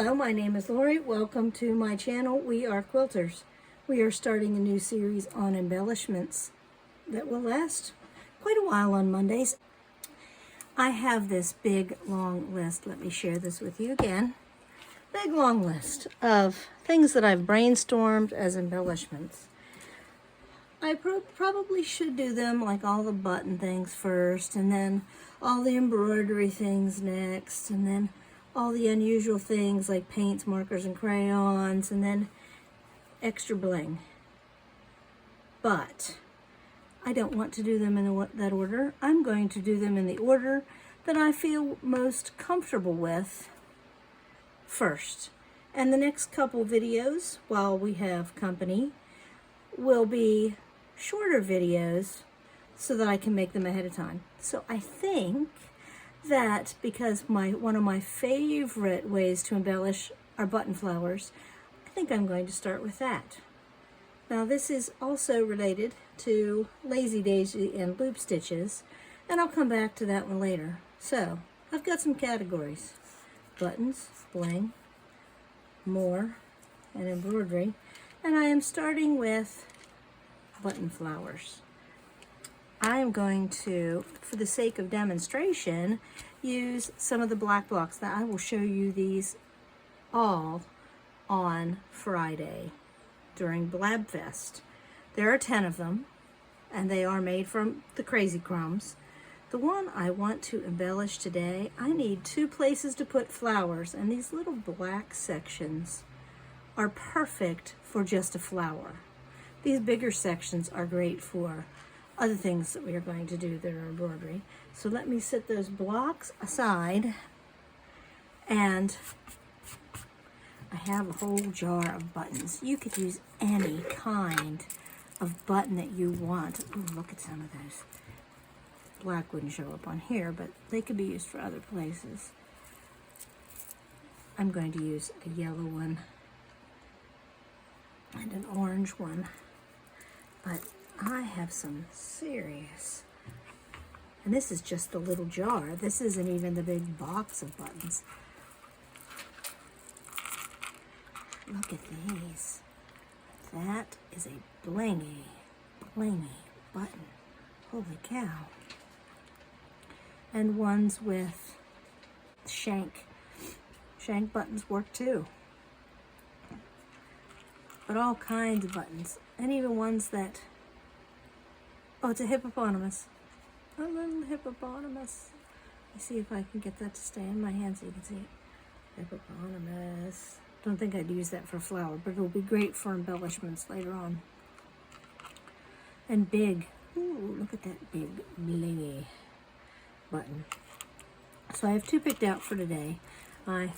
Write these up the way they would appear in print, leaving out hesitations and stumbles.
Hello, my name is Lorrie. Welcome to my channel. We are quilters. We are starting a new series on embellishments that will last quite a while on Mondays. I have this big long list. Let me share this with you again. Big long list of things that I've brainstormed as embellishments. I probably should do them like all the button things first, and then all the embroidery things next, and then all the unusual things like paints, markers, and crayons, and then extra bling. But I don't want to do them in that order. I'm going to do them in the order that I feel most comfortable with first. And the next couple videos, while we have company, will be shorter videos so that I can make them ahead of time. So I think that because one of my favorite ways to embellish are button flowers, I think I'm going to start with that. Now this is also related to Lazy Daisy and loop stitches, and I'll come back to that one later. So I've got some categories: buttons, bling, more, and embroidery, and I am starting with button flowers. I am going to, for the sake of demonstration, use some of the black blocks. Now I will show you these all on Friday during Blabfest. There are 10 of them, and they are made from the Crazy Crumbs. The one I want to embellish today, I need 2 places to put flowers, and these little black sections are perfect for just a flower. These bigger sections are great for other things that we are going to do that are embroidery. So let me set those blocks aside, and I have a whole jar of buttons. You could use any kind of button that you want. Ooh, look at some of those. Black wouldn't show up on here, but they could be used for other places. I'm going to use a yellow one and an orange one, but I have some serious, and this is just the little jar. This isn't even the big box of buttons. Look at these. That is a blingy button. Holy cow. And ones with shank. Shank buttons work too. But all kinds of buttons. And even ones that, oh, it's a hippopotamus. A little hippopotamus. Let's see if I can get that to stay in my hand so you can see it. Hippopotamus. Don't think I'd use that for a flower, but it'll be great for embellishments later on. And big. Ooh, look at that big blingy button. So I have 2 picked out for today. I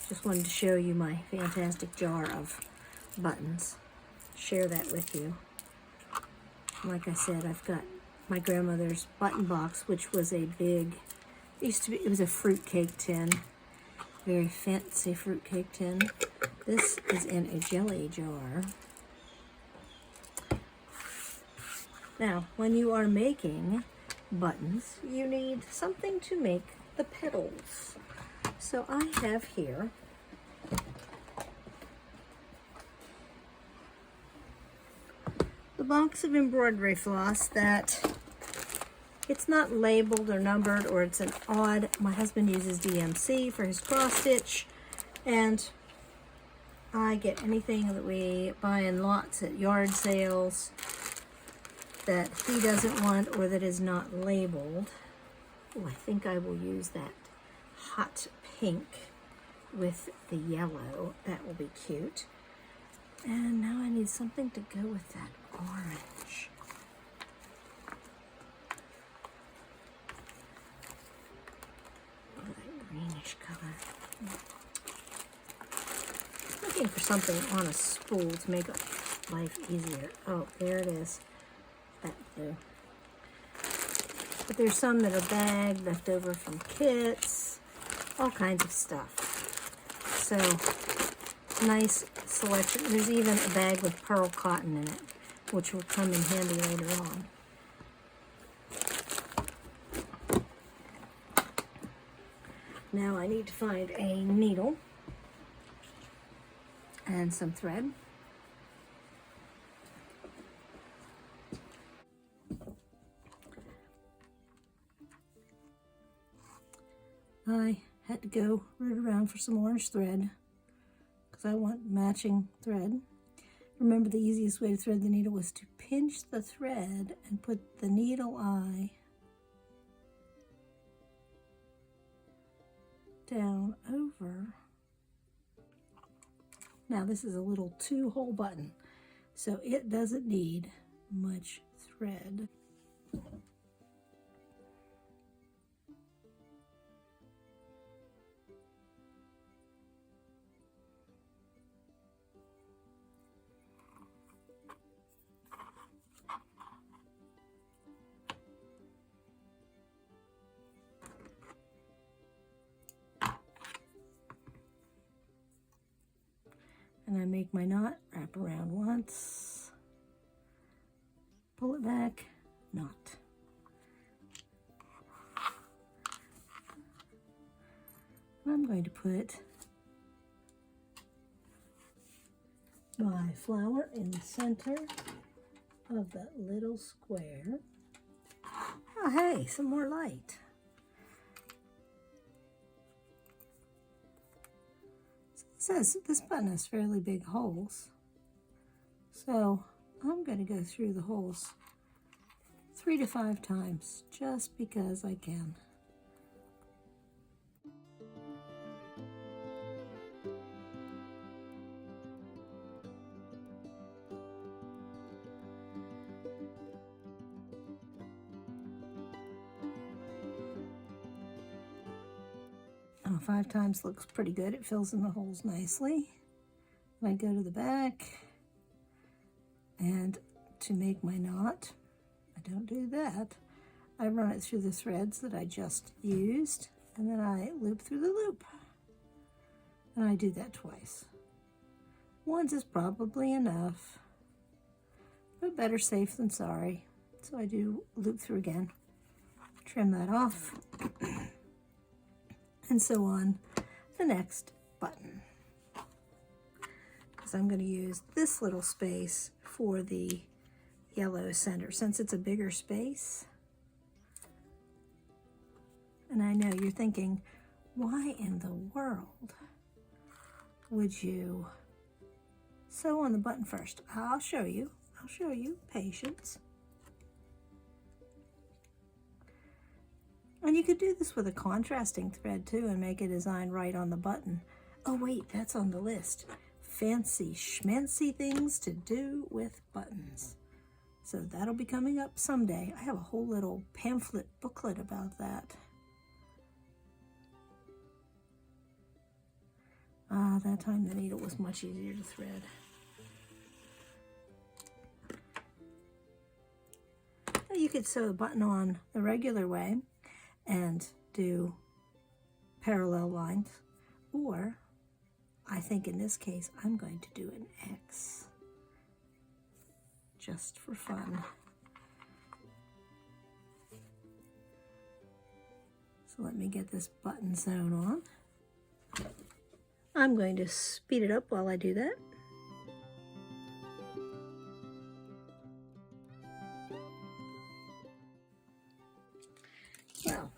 just wanted to show you my fantastic jar of buttons. Share that with you. Like I said, I've got my grandmother's button box, which was a big, it was a fruitcake tin. Very fancy fruitcake tin. This is in a jelly jar. Now, when you are making buttons, you need something to make the petals. So I have here the box of embroidery floss that it's not labeled or numbered, or it's an odd. My husband uses DMC for his cross stitch, and I get anything that we buy in lots at yard sales that he doesn't want or that is not labeled. Oh, I think I will use that hot pink with the yellow. That will be cute. And now I need something to go with that orange. Greenish color. Looking for something on a spool to make life easier. Oh, there it is. That blue. But there's some that are bagged, left over from kits, all kinds of stuff. So, nice selection. There's even a bag with pearl cotton in it, which will come in handy later on. Now I need to find a needle. and some thread. I had to go root around for some orange thread because I want matching thread. Remember, the easiest way to thread the needle was to pinch the thread and put the needle eye down over. Now this is a little 2-hole button, so it doesn't need much thread. And I make my knot, wrap around once, pull it back, knot. And I'm going to put my flower in the center of that little square. Oh, hey, some more light. Says this button has fairly big holes, so I'm going to go through the holes 3 to 5 times just because I can. Oh, 5 times looks pretty good. It fills in the holes nicely. I go to the back, and to make my knot, I don't do that. I run it through the threads that I just used, and then I loop through the loop. And I do that twice. Once is probably enough, but better safe than sorry. So I do loop through again, trim that off, and so on the next button. Because I'm going to use this little space for the yellow center, since it's a bigger space. And I know you're thinking, why in the world would you sew on the button first? I'll show you. Patience. And you could do this with a contrasting thread too and make a design right on the button. Oh wait, that's on the list. Fancy schmancy things to do with buttons. So that'll be coming up someday. I have a whole little pamphlet booklet about that. That time the needle was much easier to thread. You could sew a button on the regular way and do parallel lines, or I think in this case I'm going to do an X just for fun. So let me get this button sewn on. I'm going to speed it up while I do that. Well,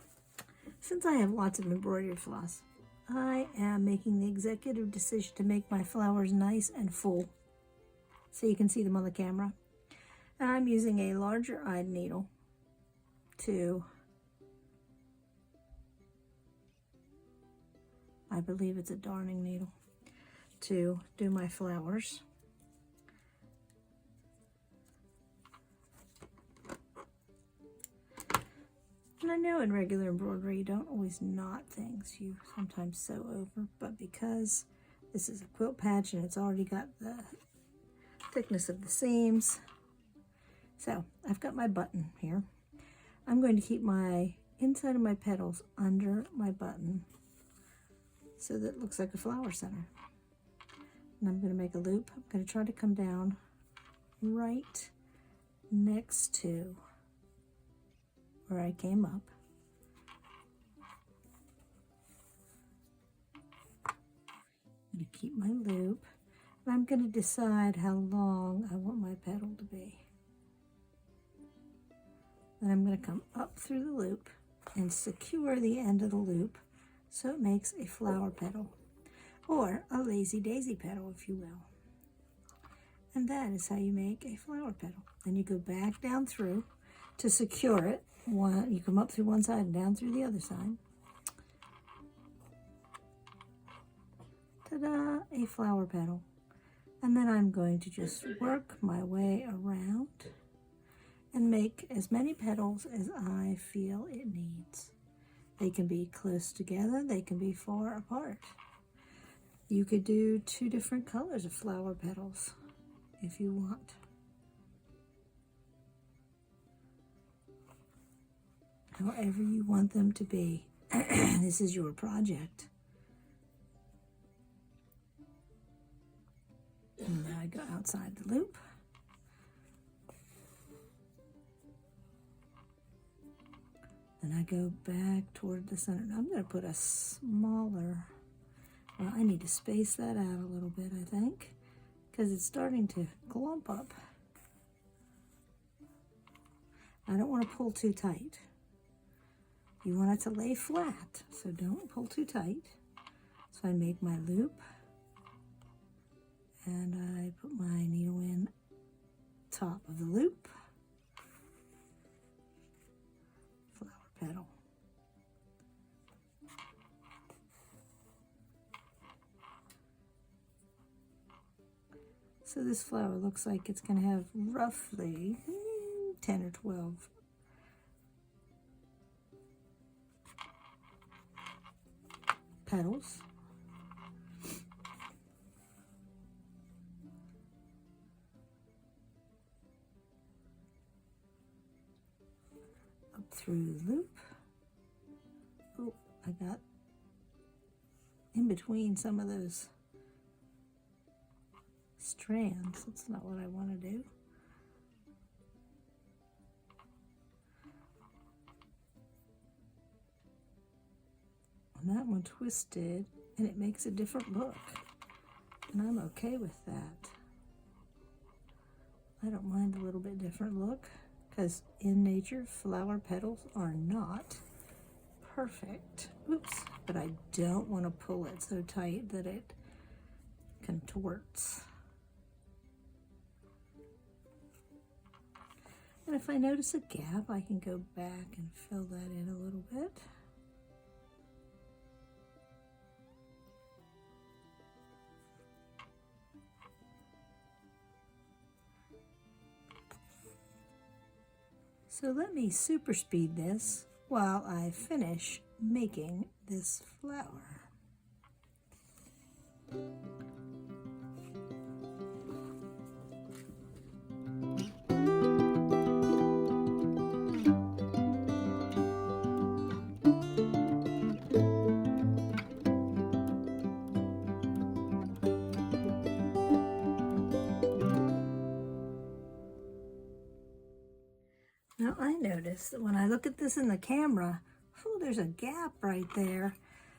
since I have lots of embroidery floss, I am making the executive decision to make my flowers nice and full so you can see them on the camera. And I'm using a larger eyed needle to, I believe it's a darning needle, to do my flowers. And I know in regular embroidery you don't always knot things, you sometimes sew over, but because this is a quilt patch and it's already got the thickness of the seams, so I've got my button here. I'm going to keep my inside of my petals under my button so that it looks like a flower center. And I'm going to make a loop. I'm going to try to come down right next to where I came up. I'm going to keep my loop, I'm going to decide how long I want my petal to be. Then I'm going to come up through the loop and secure the end of the loop so it makes a flower petal, or a lazy daisy petal if you will. And that is how you make a flower petal. Then you go back down through to secure it. You come up through one side and down through the other side. Ta-da! A flower petal. And then I'm going to just work my way around and make as many petals as I feel it needs. They can be close together, they can be far apart. You could do 2 different colors of flower petals if you want. However you want them to be. This is your project. And now I go outside the loop. Then I go back toward the center. Now I'm going to put a smaller, well, I need to space that out a little bit, I think, because it's starting to clump up. I don't want to pull too tight. You want it to lay flat, so don't pull too tight. So I make my loop, and I put my needle in top of the loop. Flower petal. So this flower looks like it's going to have roughly 10 or 12 petals. Up through the loop. Oh, I got in between some of those strands. That's not what I want to do. And that one twisted, and it makes a different look. And I'm okay with that. I don't mind a little bit different look, because in nature, flower petals are not perfect. Oops, but I don't want to pull it so tight that it contorts. And if I notice a gap, I can go back and fill that in a little bit. So let me super speed this while I finish making this flower. Now I notice that when I look at this in the camera, oh, there's a gap right there.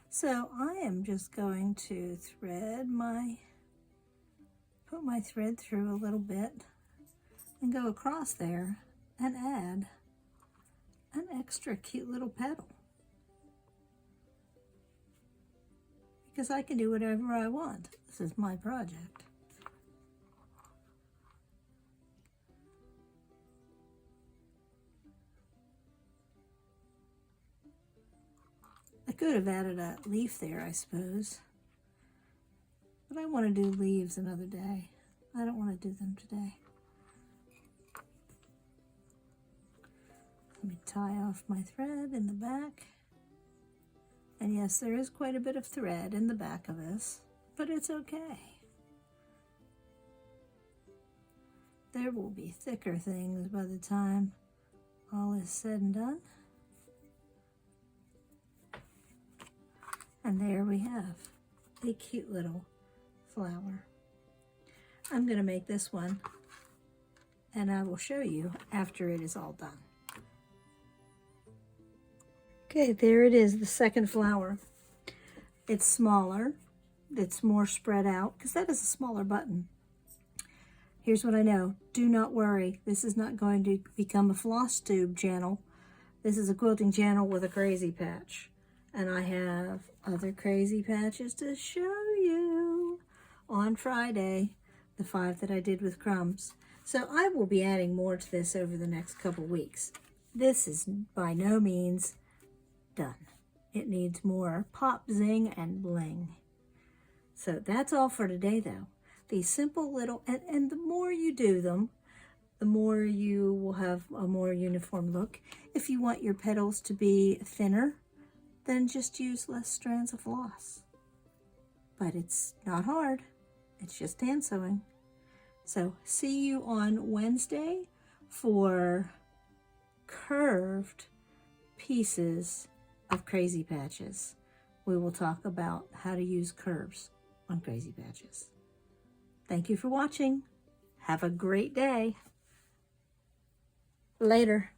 So I am just going to put my thread through a little bit and go across there and add an extra cute little petal. Because I can do whatever I want. This is my project. I could have added a leaf there, I suppose. But I want to do leaves another day. I don't want to do them today. Let me tie off my thread in the back. And yes, there is quite a bit of thread in the back of this, but it's okay. There will be thicker things by the time all is said and done. And there we have a cute little flower. I'm going to make this one, and I will show you after it is all done. Okay, there it is, the second flower. It's smaller that's more spread out, because that is a smaller button. Here's what I know. Do not worry. This is not going to become a floss tube channel. This is a quilting channel with a crazy patch. And I have other crazy patches to show you on Friday, the 5 that I did with crumbs. So I will be adding more to this over the next couple weeks. This is by no means done. It needs more pop, zing, and bling. So that's all for today, though. These simple little, and the more you do them, the more you will have a more uniform look. If you want your petals to be thinner, then just use less strands of floss. But it's not hard. It's just hand sewing. So see you on Wednesday for curved pieces of crazy patches. We will talk about how to use curves on crazy patches. Thank you for watching. Have a great day. Later.